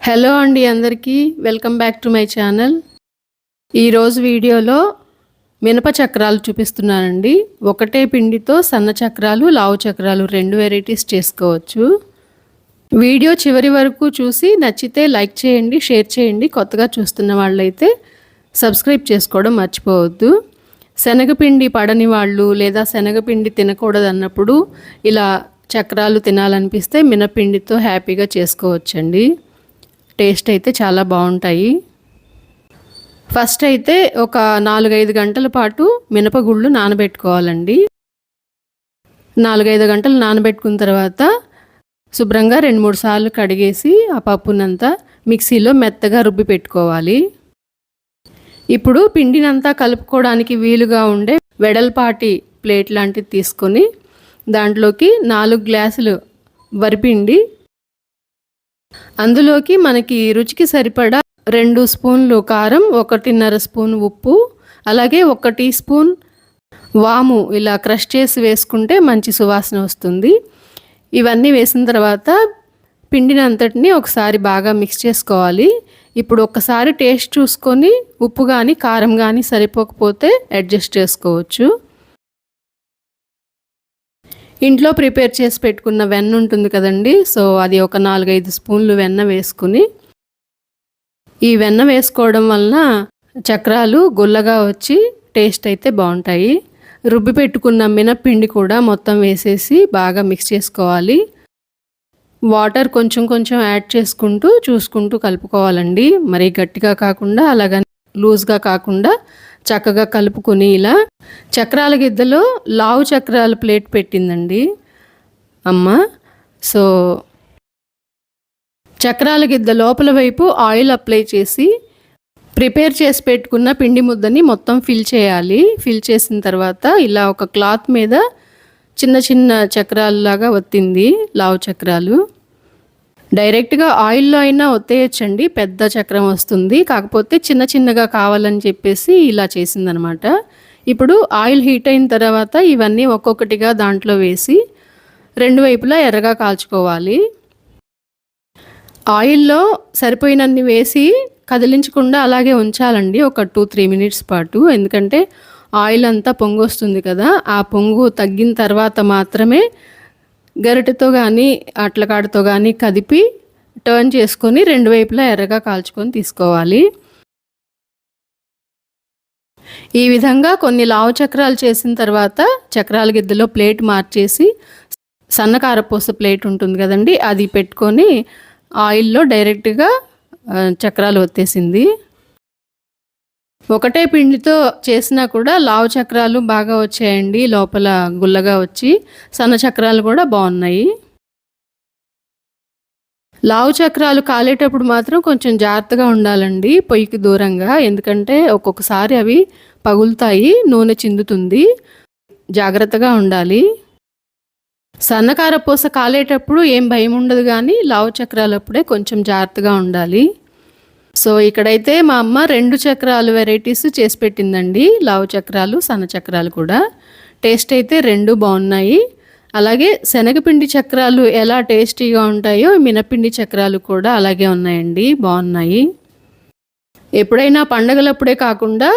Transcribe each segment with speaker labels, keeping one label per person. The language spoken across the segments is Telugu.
Speaker 1: హలో అండి అందరికీ welcome back to my channel. ఈరోజు వీడియోలో మినప చక్రాలు చూపిస్తున్నానండి. ఒకటే పిండితో సన్న చక్రాలు, లావు చక్రాలు రెండు వెరైటీస్ చేసుకోవచ్చు. వీడియో చివరి వరకు చూసి నచ్చితే లైక్ చేయండి, షేర్ చేయండి. కొత్తగా చూస్తున్న వాళ్ళైతే సబ్స్క్రైబ్ చేసుకోవడం మర్చిపోవద్దు. శనగపిండి పడని వాళ్ళు లేదా శనగపిండి తినకూడదు అన్నప్పుడు ఇలా చక్రాలు తినాలనిపిస్తే మినపిండితో హ్యాపీగా చేసుకోవచ్చండి. టేస్ట్ అయితే చాలా బాగుంటాయి. ఫస్ట్ అయితే ఒక 4-5 గంటల పాటు మినపగుళ్ళు నానబెట్టుకోవాలండి. 4-5 గంటలు నానబెట్టుకున్న తర్వాత శుభ్రంగా 2-3 సార్లు కడిగేసి ఆ పప్పునంతా మిక్సీలో మెత్తగా రుబ్బి పెట్టుకోవాలి. ఇప్పుడు పిండినంతా కలుపుకోవడానికి వీలుగా ఉండే వెడల్పాటి ప్లేట్ లాంటిది తీసుకొని దాంట్లోకి 4 గ్లాసులు వరిపిండి, అందులోకి మనకి రుచికి సరిపడా 2 స్పూన్లు కారం, 1.5 స్పూన్ ఉప్పు, అలాగే 1 టీ స్పూన్ వాము ఇలా క్రష్ చేసి వేసుకుంటే మంచి సువాసన వస్తుంది. ఇవన్నీ వేసిన తర్వాత పిండిని అంతటిని ఒకసారి బాగా మిక్స్ చేసుకోవాలి. ఇప్పుడు ఒకసారి టేస్ట్ చూసుకొని ఉప్పు కానీ కారం కానీ సరిపోకపోతే అడ్జస్ట్ చేసుకోవచ్చు. ఇంట్లో ప్రిపేర్ చేసి పెట్టుకున్న వెన్న ఉంటుంది కదండి, సో అది ఒక 4-5 స్పూన్లు వెన్న వేసుకుని, ఈ వెన్న వేసుకోవడం వలన చక్రాలు గుల్లగా వచ్చి టేస్ట్ అయితే బాగుంటాయి. రుబ్బి పెట్టుకున్న మినప్పిండి కూడా మొత్తం వేసేసి బాగా మిక్స్ చేసుకోవాలి. వాటర్ కొంచెం కొంచెం యాడ్ చేసుకుంటూ చూసుకుంటూ కలుపుకోవాలండి. మరీ గట్టిగా కాకుండా అలాగని లూజ్గా కాకుండా చక్కగా కలుపుకొని ఇలా చక్రాల గిద్దలో లావు చక్రాల ప్లేట్ పెట్టిందండి అమ్మ. సో చక్రాల గిద్ద లోపల వైపు ఆయిల్ అప్లై చేసి ప్రిపేర్ చేసి పెట్టుకున్న పిండి ముద్దని మొత్తం ఫిల్ చేయాలి. ఫిల్ చేసిన తర్వాత ఇలా ఒక క్లాత్ మీద చిన్న చిన్న చక్రాలలాగా ఒత్తింది లావు చక్రాలు. డైరెక్ట్గా ఆయిల్లో అయినా ఒత్తేయచ్చండి, పెద్ద చక్రం వస్తుంది. కాకపోతే చిన్న చిన్నగా కావాలని చెప్పేసి ఇలా చేసిందనమాట. ఇప్పుడు ఆయిల్ హీట్ అయిన తర్వాత ఇవన్నీ ఒక్కొక్కటిగా దాంట్లో వేసి 2 వైపులా ఎర్రగా కాల్చుకోవాలి. ఆయిల్లో సరిపోయినన్ని వేసి కదిలించకుండా అలాగే ఉంచాలండి ఒక 2-3 మినిట్స్ పాటు. ఎందుకంటే ఆయిల్ అంతా పొంగు వస్తుంది కదా, ఆ పొంగు తగ్గిన తర్వాత మాత్రమే గరిటెతో కానీ అట్లకాడతో కానీ కదిపి టర్న్ చేసుకొని 2 వైపులా ఎర్రగా కాల్చుకొని తీసుకోవాలి. ఈ విధంగా కొన్ని లావు చక్రాలు చేసిన తర్వాత చక్రాల గిద్దలో ప్లేట్ మార్చేసి సన్నకారపూస ప్లేట్ ఉంటుంది కదండి, అది పెట్టుకొని ఆయిల్లో డైరెక్ట్గా చక్రాలు ఒత్తేసింది. ఒకటే పిండితో చేసినా కూడా లావు చక్రాలు బాగా వచ్చాయండి, లోపల గుల్లగా వచ్చి. సన్న చక్రాలు కూడా బాగున్నాయి. లావు చక్రాలు కాలేటప్పుడు మాత్రం కొంచెం జాగ్రత్తగా ఉండాలండి, పొయ్యికి దూరంగా. ఎందుకంటే ఒక్కొక్కసారి అవి పగులుతాయి, నూనె చిందుతుంది. జాగ్రత్తగా ఉండాలి. సన్నకార పూస కాలేటప్పుడు ఏం భయం ఉండదు, కానీ లావు చక్రాలు అప్పుడే కొంచెం జాగ్రత్తగా ఉండాలి. సో ఇక్కడైతే మా అమ్మ 2 చక్రాలు వెరైటీస్ చేసి పెట్టిందండి, లావు చక్రాలు, సన్న చక్రాలు కూడా. టేస్ట్ అయితే 2 బాగున్నాయి. అలాగే శనగపిండి చక్రాలు ఎలా టేస్టీగా ఉంటాయో మినపిండి చక్రాలు కూడా అలాగే ఉన్నాయండి, బాగున్నాయి. ఎప్పుడైనా పండగలప్పుడే కాకుండా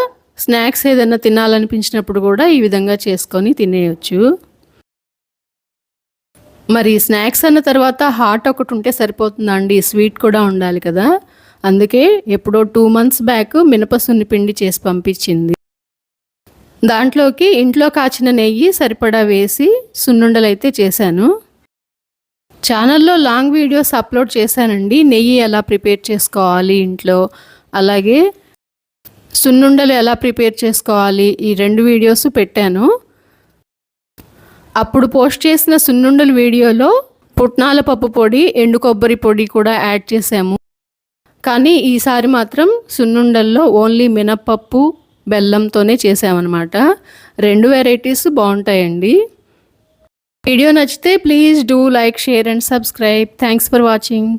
Speaker 1: స్నాక్స్ ఏదైనా తినాలనిపించినప్పుడు కూడా ఈ విధంగా చేసుకొని తినేయచ్చు. మరి స్నాక్స్ అన్న తర్వాత హాట్ ఒకటి ఉంటే సరిపోతుందా అండి, స్వీట్ కూడా ఉండాలి కదా. అందుకే ఎప్పుడో 2 మంత్స్ బ్యాక్ మినపసున్ని పిండి చేసి పంపించింది. దాంట్లోకి ఇంట్లో కాచిన నెయ్యి సరిపడా వేసి సున్నుండలు అయితే చేశాను. ఛానల్లో లాంగ్ వీడియోస్ అప్లోడ్ చేశానండి, నెయ్యి ఎలా ప్రిపేర్ చేసుకోవాలి ఇంట్లో, అలాగే సున్నుండలు ఎలా ప్రిపేర్ చేసుకోవాలి, ఈ 2 వీడియోస్ పెట్టాను. అప్పుడు పోస్ట్ చేసిన సున్నుండల వీడియోలో పుట్నాల పప్పు పొడి, ఎండు కొబ్బరి పొడి కూడా యాడ్ చేసాము. కానీ ఈసారి మాత్రం సున్నుండల్లో ఓన్లీ మినప్పప్పు, బెల్లంతోనే చేసామన్నమాట. 2 వెరైటీస్ బాగుంటాయండి. వీడియో నచ్చితే please do like, share and subscribe. Thanks for watching.